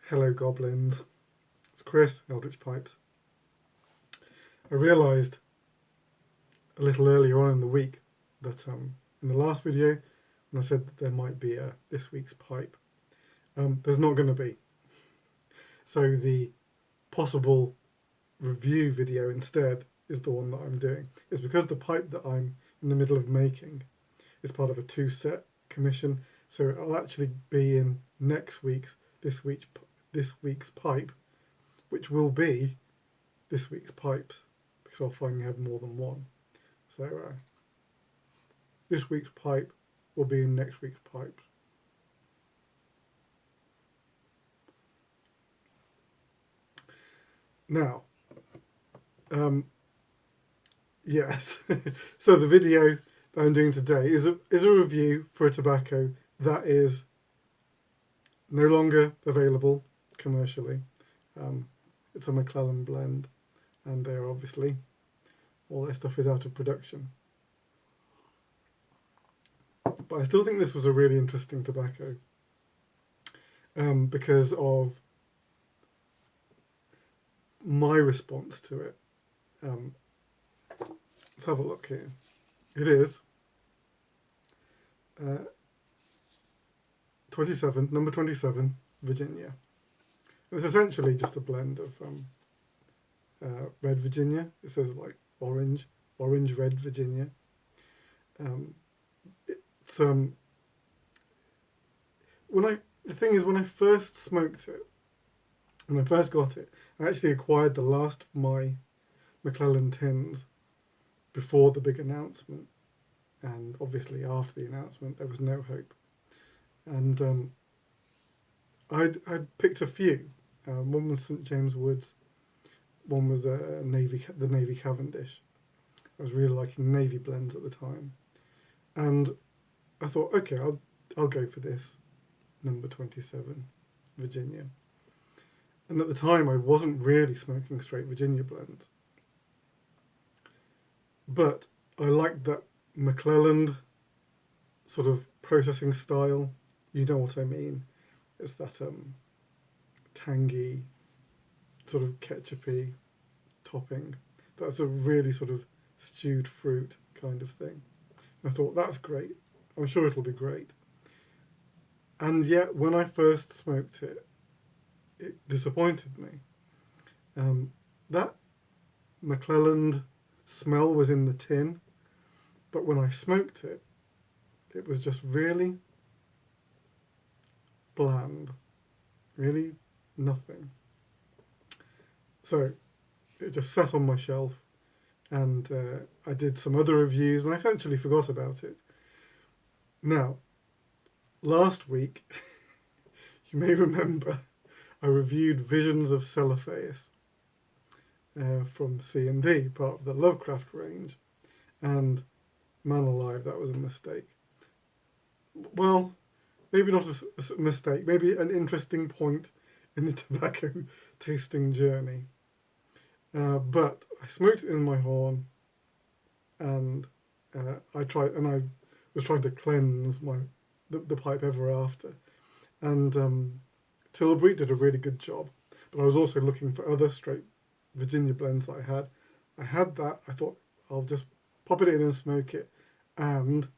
Hello goblins, it's Chris, Eldritch Pipes. I realised a little earlier on in the week that in the last video when I said that there might be a this week's pipe, there's not going to be. So the possible review video instead is the one that I'm doing. It's because the pipe that I'm in the middle of making is part of a 2-set commission, so it'll actually be in next week's this week's pipe, which will be this week's pipes, because I'll finally have more than one. So this week's pipe will be in next week's pipes. Now, yes, so the video that I'm doing today is a review for a tobacco that is no longer available commercially. It's a McClellend blend, and they're obviously, all their stuff is out of production. But I still think this was a really interesting tobacco because of my response to it. Let's have a look here. It is 27, number 27, Virginia. It's essentially just a blend of red Virginia. It says like orange, red Virginia. It's the thing is, when I first smoked it, when I first got it, I actually acquired the last of my McClellend tins before the big announcement, and obviously after the announcement there was no hope. And I'd picked a few. One was St James Woods, one was the Navy Cavendish. I was really liking Navy blends at the time, and I thought, okay, I'll go for this number 27 Virginia. And at the time I wasn't really smoking straight Virginia blends, but I liked that McClellend sort of processing style. You know what I mean. It's that tangy, sort of ketchupy topping. That's a really sort of stewed fruit kind of thing. And I thought, that's great. I'm sure it'll be great. And yet, when I first smoked it, it disappointed me. That McClellend smell was in the tin, but when I smoked it, it was just really bland, really nothing. So it just sat on my shelf, and I did some other reviews and I essentially forgot about it. Now, last week, you may remember, I reviewed Visions of Celophaeus from C&D, part of the Lovecraft range, and man alive, that was a mistake. Well, maybe not a mistake, maybe an interesting point in the tobacco tasting journey. But I smoked it in my horn, and I was trying to cleanse the pipe ever after, and Tilbury did a really good job. But I was also looking for other straight Virginia blends that I had. I had that. I thought I'll just pop it in and smoke it, and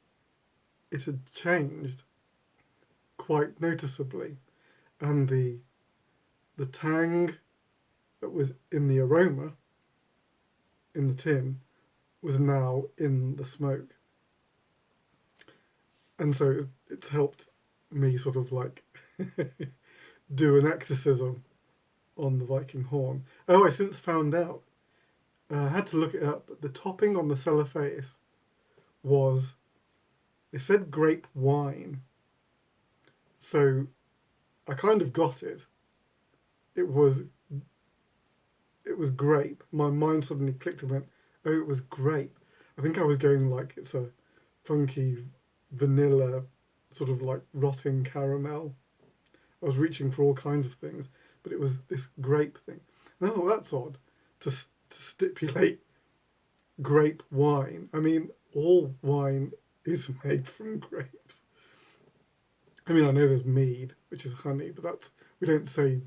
it had changed quite noticeably, and the tang that was in the aroma in the tin was now in the smoke. And so it's helped me sort of like do an exorcism on the Viking horn. Oh, I since found out, I had to look it up, but the topping on the Celophaeus was, it said grape wine. So I kind of got it. It was grape. My mind suddenly clicked and went, oh, it was grape. I think I was going like it's a funky vanilla, sort of like rotting caramel. I was reaching for all kinds of things, but it was this grape thing. And I thought, that's odd to stipulate grape wine. I mean, all wine is made from grapes. I mean, I know there's mead, which is honey, but we don't say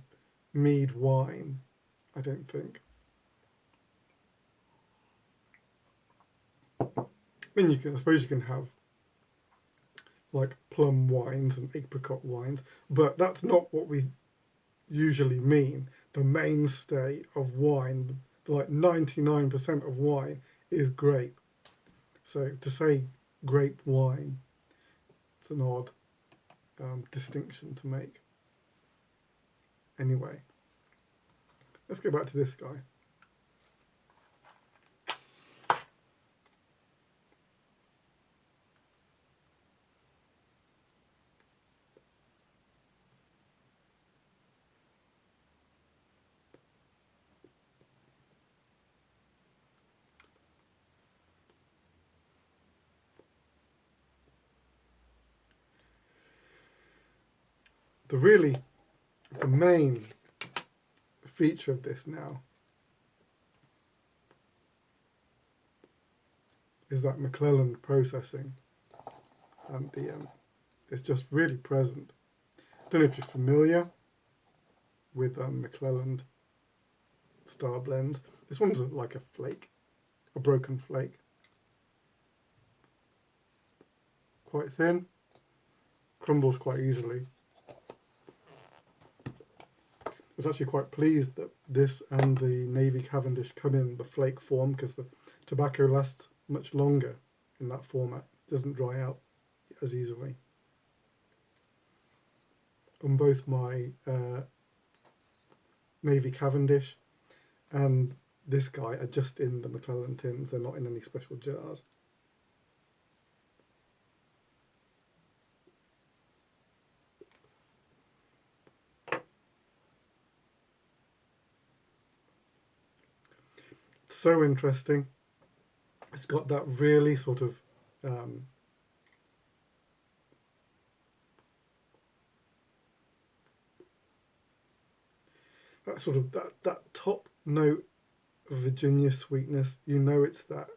mead wine, I don't think. Then I suppose you can have like plum wines and apricot wines, but that's not what we usually mean. The mainstay of wine, like 99% of wine, is grape. So to say grape wine, it's an odd distinction to make. Anyway, let's go back to this guy. The main feature of this now is that McClellend processing, and it's just really present. I don't know if you're familiar with McClellend star blends. This one's like a flake, a broken flake, quite thin, crumbles quite easily. I was actually quite pleased that this and the Navy Cavendish come in the flake form, because the tobacco lasts much longer in that format. It doesn't dry out as easily. On both my Navy Cavendish and this guy are just in the McClellend tins. They're not in any special jars. So interesting. It's got that really sort of that top note of Virginia sweetness. You know it's that.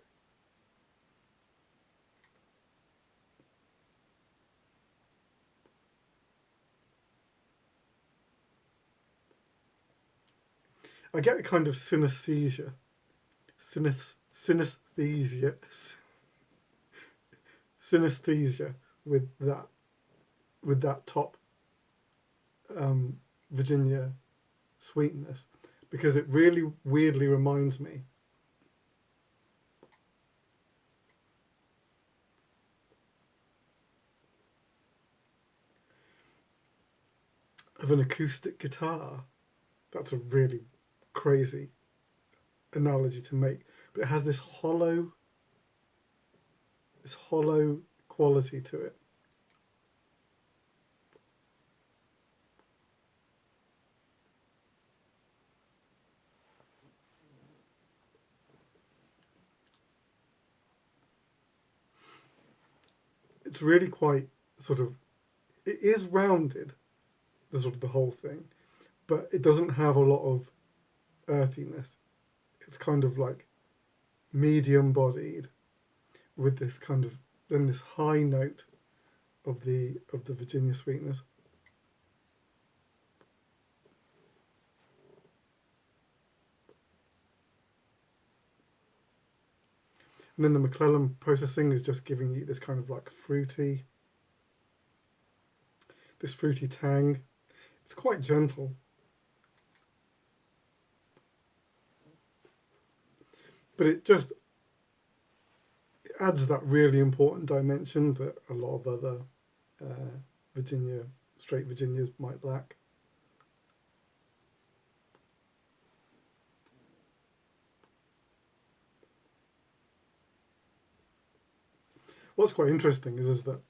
I get a kind of synesthesia with that top Virginia sweetness, because it really weirdly reminds me of an acoustic guitar. That's a really crazy analogy to make, but it has this hollow quality to it. It's really quite it is rounded, the whole thing, but it doesn't have a lot of earthiness. It's kind of like medium bodied with this kind of then this high note of the Virginia sweetness. And then the McClellend processing is just giving you this kind of like fruity tang. It's quite gentle. But it adds that really important dimension that a lot of other straight Virginias might lack. What's quite interesting is that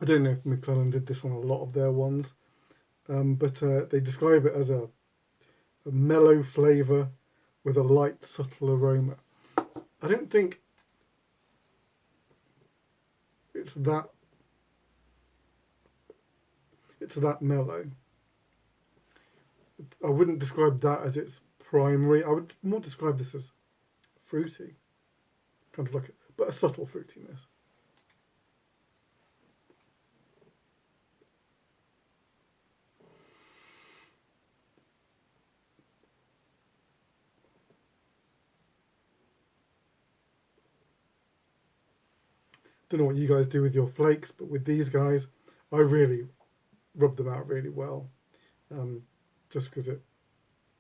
I don't know if McClellend did this on a lot of their ones, but they describe it as a mellow flavour with a light, subtle aroma. I don't think it's that mellow. I wouldn't describe that as its primary. I would more describe this as fruity, kind of like but a subtle fruitiness. don't know what you guys do with your flakes, but with these guys, I really rub them out really well, just because it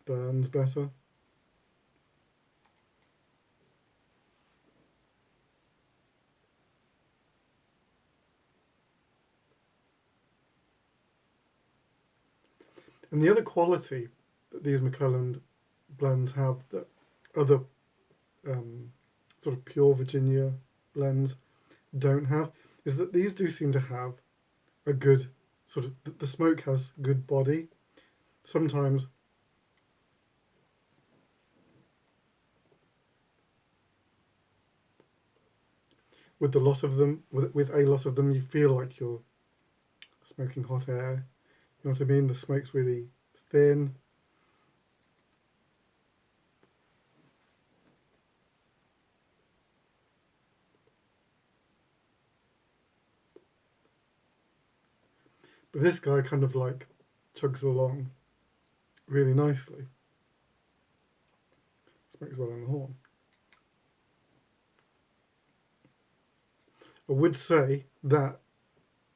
burns better. And the other quality that these McClellend blends have that other sort of pure Virginia blends don't have is that these do seem to have a good sort of, the smoke has good body. Sometimes with a lot of them, you feel like you're smoking hot air. You know what I mean? The smoke's really thin. But this guy kind of like chugs along really nicely. Smokes well on the horn. I would say that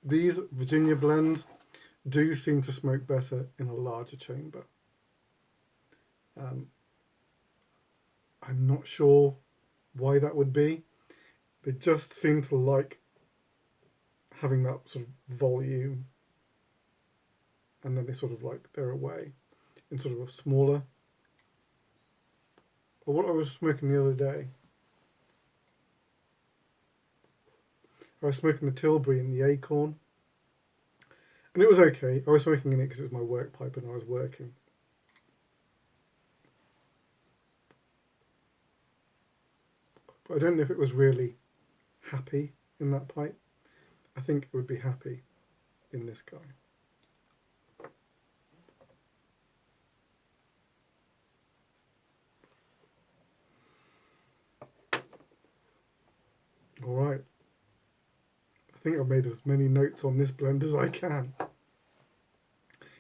these Virginia blends do seem to smoke better in a larger chamber. I'm not sure why that would be. They just seem to like having that sort of volume, and then they sort of like they're away in sort of a smaller. Or what I was smoking the other day, I was smoking the Tilbury and the Acorn, and it was okay. I was smoking in it because it's my work pipe and I was working. But I don't know if it was really happy in that pipe. I think it would be happy in this guy. All right. I think I've made as many notes on this blend as I can.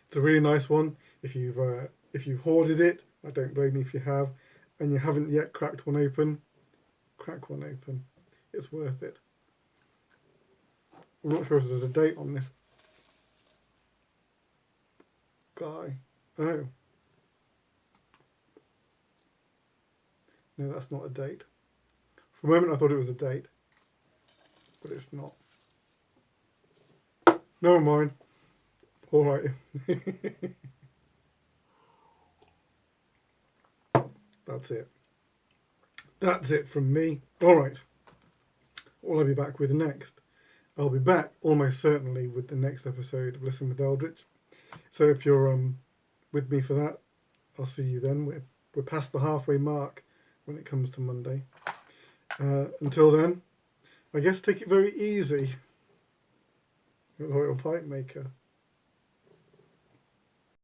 It's a really nice one. If you've hoarded it, I don't blame you if you have, and you haven't yet cracked one open, crack one open. It's worth it. I'm not sure if there's a date on this guy. Oh. No, that's not a date. For a moment I thought it was a date, but it's not. Never mind. All right. That's it. That's it from me. All right. What will I be back with next? I'll be back almost certainly with the next episode of Listen with Eldritch. So if you're with me for that, I'll see you then. We're past the halfway mark when it comes to Monday. Until then, I guess take it very easy. Your loyal pipe maker.